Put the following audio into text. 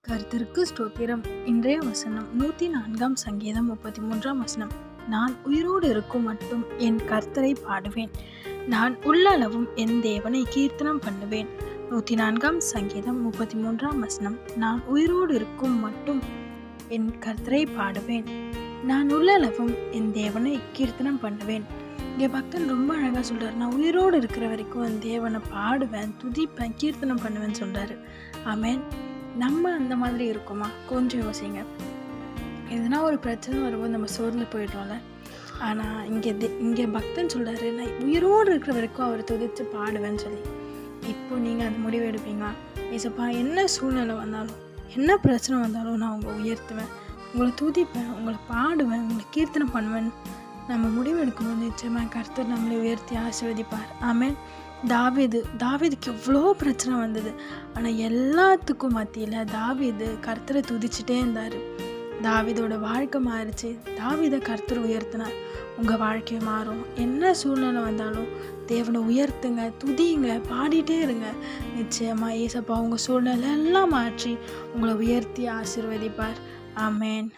கர்த்தருக்கு ஸ்தோத்திரம். இன்றைய வசனம் 104 சங்கீதம் 33 நான் உயிரோடு இருக்கும் மட்டும் என் கர்த்தரை பாடுவேன், நான் உள்ளளவும் என் தேவனை கீர்த்தனம் பண்ணுவேன். 104 சங்கீதம் 33 நான் உயிரோடு இருக்கும் மட்டும் என் கர்த்தரை பாடுவேன், நான் உள்ளளவும் என் தேவனை கீர்த்தனம் பண்ணுவேன். இங்கே பக்தன் ரொம்ப அழகாக சொல்கிறார். நான் உயிரோடு இருக்கிற வரைக்கும் என் தேவனை பாடுவேன், துதிப்பேன், கீர்த்தனம் பண்ணுவேன்னு சொல்கிறாரு. ஆமென். நம்ம அந்த மாதிரி இருக்கோமா? கொஞ்சம் யோசிங்க. எதுனா ஒரு பிரச்சனை வரும்போது நம்ம சோர்ந்து போயிடுறோம்ல. ஆனால் இங்கே பக்தன் சொல்கிறாரு, நான் உயிரோடு இருக்கிற வரைக்கும் அவர் துதித்து பாடுவேன்னு சொல்லி. இப்போ நீங்கள் அந்த முடிவு எடுப்பீங்களா? ஏசப்பா, என்ன சூழ்நிலை வந்தாலும், என்ன பிரச்சனை வந்தாலும் நான் உங்களை உயர்த்துவேன், உங்களை துதிப்பேன், உங்களை பாடுவேன், உங்களை கீர்த்தனம் பண்ணுவேன். நம்ம முடிவு எடுக்கும்போது நிச்சயமாக கர்த்தர் நம்மளை உயர்த்தி ஆசீர்வதிப்பார். ஆமென். தாவீதுக்கு எவ்வளோ பிரச்சனை வந்தது. ஆனால் எல்லாத்துக்கும் மத்தியில் தாவீது கர்த்தரை துதிச்சுட்டே இருந்தார். தாவீதோட வாழ்க்கை மாறிச்சு. தாவீதை கர்த்தர் உயர்த்தினார். உங்கள் வாழ்க்கை மாறும். என்ன சூழ்நிலை வந்தாலும் தேவனை உயர்த்துங்க, துதிங்க, பாடிட்டே இருங்க. நிச்சயமாக ஏசப்பா உங்கள் சூழ்நிலை எல்லாம் மாற்றி உங்களை உயர்த்தி ஆசீர்வதிப்பார். ஆமென்.